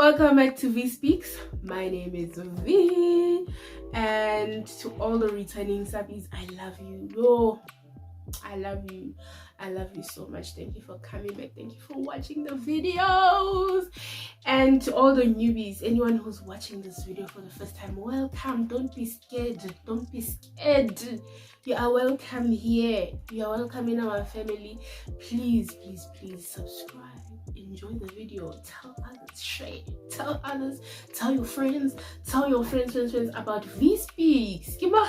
Welcome back to V Speaks. My name is V, and to all the returning subbies, I love you. I love you. I love you so much. Thank you for coming back. Thank you for watching the videos. And to all the newbies, anyone who's watching this video for the first time, welcome. Don't be scared. Don't be scared. You are welcome here. You are welcome in our family. Please subscribe. Enjoy the video. Tell others, share. Tell others. Tell your friends. Tell your friends about V Speaks. Kimo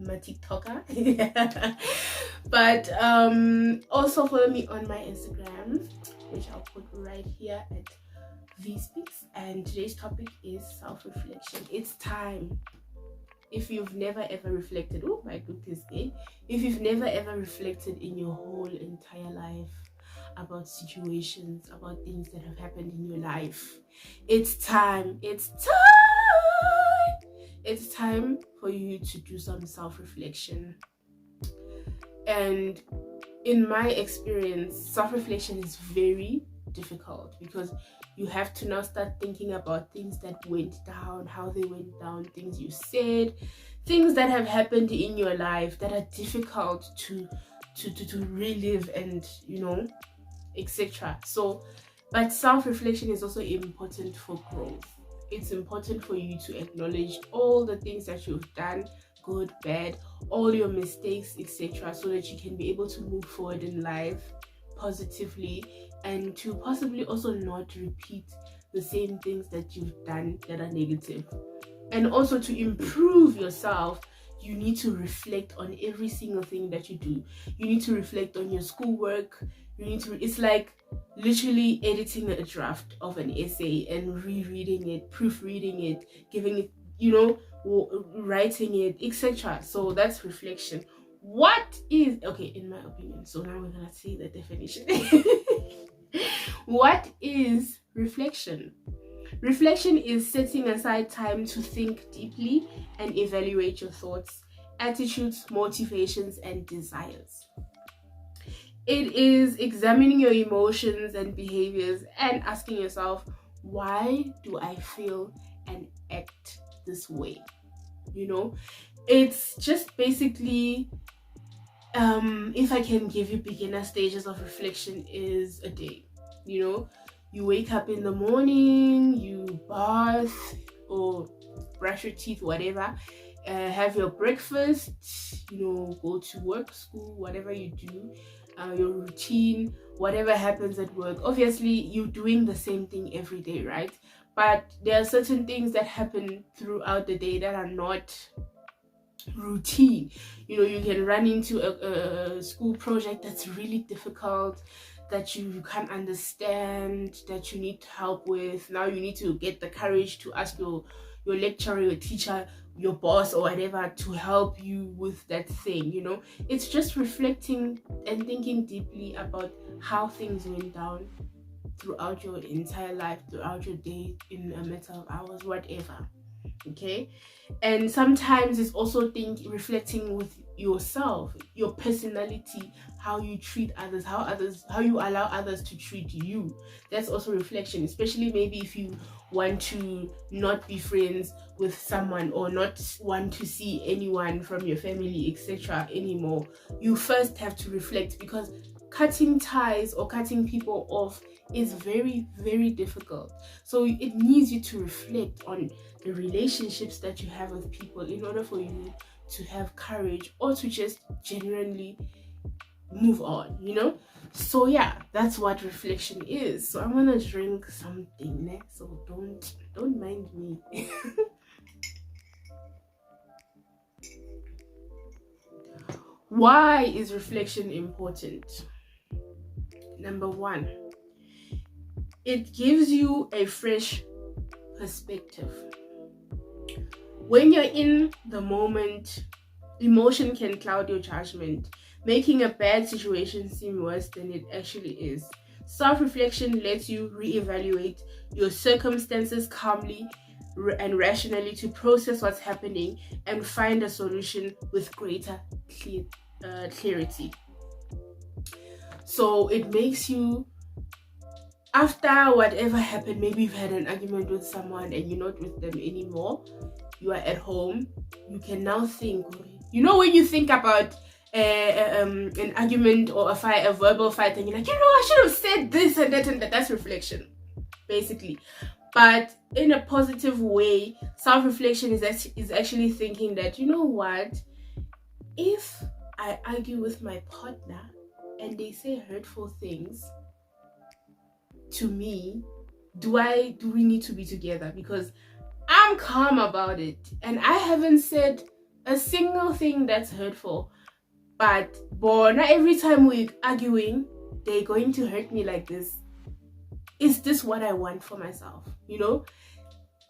my TikToker. But also follow me on my Instagram, which I'll put right here at V Speaks. And today's topic is self-reflection. It's time. If you've never ever reflected, oh my goodness, if you've never ever reflected in your whole entire life about situations, about things that have happened in your life, it's time. It's time for you to do some self-reflection. And in my experience, self-reflection is very difficult because you have to now start thinking about things that went down, how they went down, things you said, things that have happened in your life that are difficult to relive and, etc. So, but self-reflection is also important for growth. It's important for you to acknowledge all the things that you've done, good, bad, all your mistakes, etc., so that you can be able to move forward in life positively and to possibly also not repeat the same things that you've done that are negative. And also to improve yourself, you need to reflect on every single thing that you do. You need to reflect on your schoolwork. It's like literally editing a draft of an essay and rereading it, proofreading it, giving it, writing it, etc. So that's reflection. In my opinion, so now we're gonna see the definition. What is reflection? Reflection is setting aside time to think deeply and evaluate your thoughts, attitudes, motivations, and desires. It is examining your emotions and behaviors and asking yourself, why do I feel and act this way? It's just basically, if I can give you beginner stages of reflection, is a day. You wake up in the morning, you bath or brush your teeth, whatever, have your breakfast, go to work, school, whatever you do, your routine, whatever happens at work. Obviously, you're doing the same thing every day, right? But there are certain things that happen throughout the day that are not routine. You can run into a school project that's really difficult, that you can't understand, that you need help with. Now you need to get the courage to ask your lecturer, your teacher, your boss or whatever to help you with that thing. It's just reflecting and thinking deeply about how things went down throughout your entire life, throughout your day, in a matter of hours, whatever. Okay. And sometimes it's also reflecting with yourself, your personality, how you treat others, how you allow others to treat you. That's also reflection, especially maybe if you want to not be friends with someone or not want to see anyone from your family, etc. anymore. You first have to reflect, because cutting ties or cutting people off is very, very difficult. So it needs you to reflect on the relationships that you have with people in order for you to have courage or to just genuinely move on, So yeah, that's what reflection is. So I'm gonna drink something next, so don't mind me. Why is reflection important? Number one, it gives you a fresh perspective. When you're in the moment, emotion can cloud your judgment, making a bad situation seem worse than it actually is. Self-reflection lets you reevaluate your circumstances calmly and rationally to process what's happening and find a solution with greater clarity. So it makes you after whatever happened, maybe you've had an argument with someone and you're not with them anymore, you are at home, you can now think, when you think about an argument or a verbal fight, and you're like, I should have said this and that and that. That's reflection, basically. But in a positive way, self-reflection is actually thinking that, what, if I argue with my partner and they say hurtful things to me, do we need to be together? Because I'm calm about it and I haven't said a single thing that's hurtful. But not every time we're arguing, they're going to hurt me like this. Is this what I want for myself?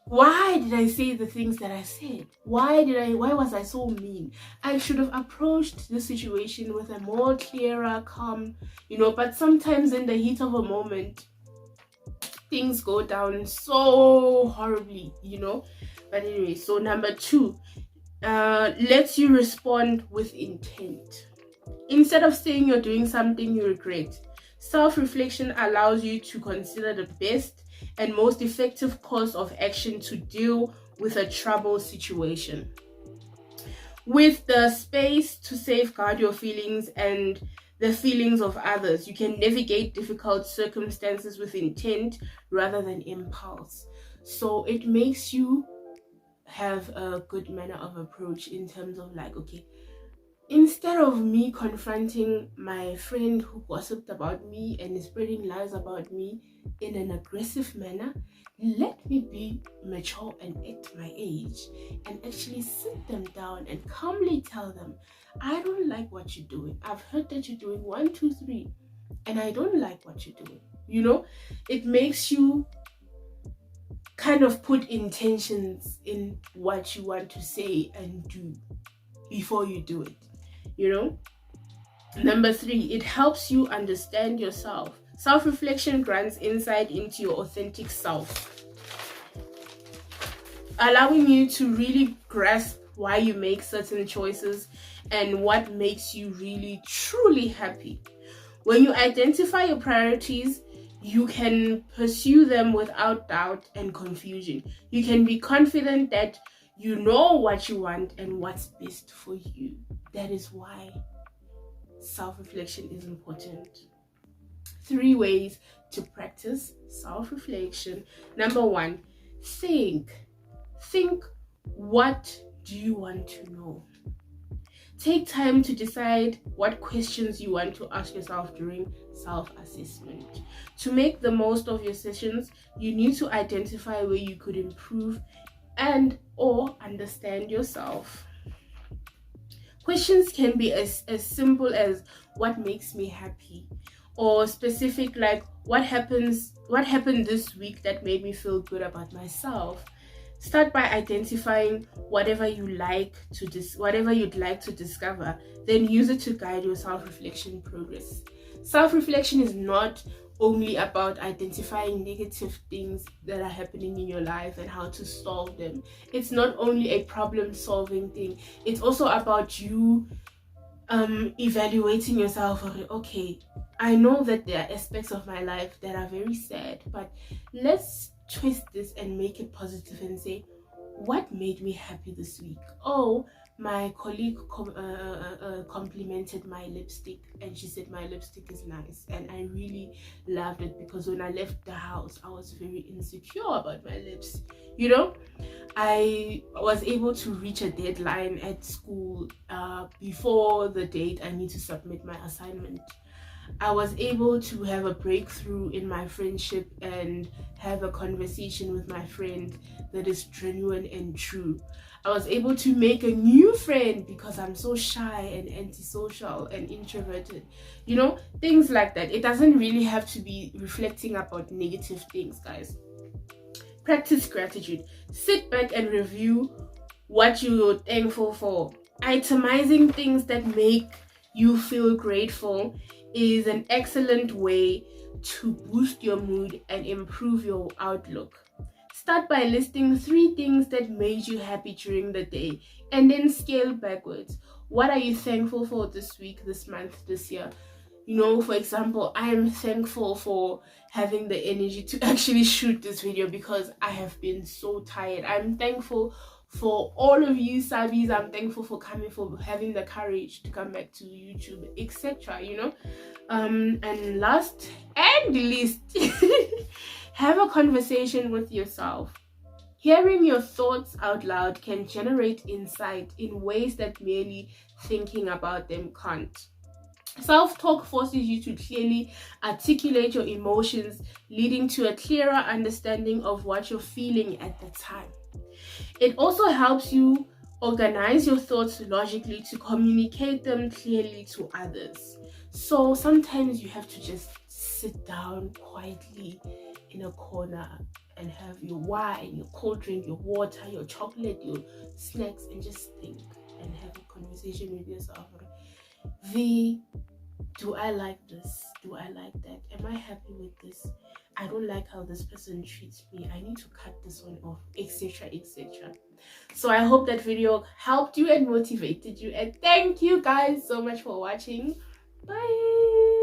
Why did I say the things that I said? Why was I so mean? I should have approached the situation with a more clearer, calm, but sometimes in the heat of a moment, things go down so horribly, But anyway, so number 2, lets you respond with intent. Instead of saying you're doing something you regret, self-reflection allows you to consider the best and most effective course of action to deal with a troubled situation. With the space to safeguard your feelings and the feelings of others, you can navigate difficult circumstances with intent rather than impulse. So it makes you have a good manner of approach in terms of like, okay, instead of me confronting my friend who gossiped about me and is spreading lies about me in an aggressive manner, let me be mature and at my age and actually sit them down and calmly tell them, I don't like what you're doing. I've heard that you're doing 1, 2, 3, and I don't like what you're doing. It makes you kind of put intentions in what you want to say and do before you do it. Number 3, it helps you understand yourself. Self-reflection grants insight into your authentic self, allowing you to really grasp why you make certain choices and what makes you really truly happy. When you identify your priorities, you can pursue them without doubt and confusion. You can be confident that you know what you want and what's best for you. That is why self-reflection is important. 3 ways to practice self-reflection. Number 1, think. What do you want to know? Take time to decide what questions you want to ask yourself during self-assessment. To make the most of your sessions, you need to identify where you could improve and or understand yourself. Questions can be as simple as what makes me happy, or specific like what happened this week that made me feel good about myself. Start by identifying whatever you'd like to discover, then use it to guide your self-reflection progress. Self-reflection is not only about identifying negative things that are happening in your life and how to solve them. It's not only a problem-solving thing. It's also about you evaluating yourself. Okay, I know that there are aspects of my life that are very sad, but let's twist this and make it positive and say, what made me happy this week? Oh, my colleague complimented my lipstick and she said my lipstick is nice, and I really loved it because when I left the house I was very insecure about my lips. I was able to reach a deadline at school before the date I need to submit my assignment. I was able to have a breakthrough in my friendship and have a conversation with my friend that is genuine and true. I was able to make a new friend because I'm so shy and antisocial and introverted. Things like that. It doesn't really have to be reflecting about negative things, guys. Practice gratitude. Sit back and review what you're thankful for. Itemizing things that make you feel grateful is an excellent way to boost your mood and improve your outlook. Start by listing 3 things that made you happy during the day and then scale backwards. What are you thankful for this week, this month, this year? You know, for example, I am thankful for having the energy to actually shoot this video because I have been so tired. I'm thankful for all of you Sabis. I'm thankful for having the courage to come back to YouTube, etc. You know, and last and least, have a conversation with yourself. Hearing your thoughts out loud can generate insight in ways that merely thinking about them can't. Self-talk forces you to clearly articulate your emotions, leading to a clearer understanding of what you're feeling at the time. It also helps you organize your thoughts logically to communicate them clearly to others. So sometimes you have to just sit down quietly in a corner and have your wine, your cold drink, your water, your chocolate, your snacks, and just think and have a conversation with yourself. Do I like this? Do I like that? Am I happy with this? I don't like how this person treats me. I need to cut this one off, etc., etc. So I hope that video helped you and motivated you. And thank you guys so much for watching. Bye.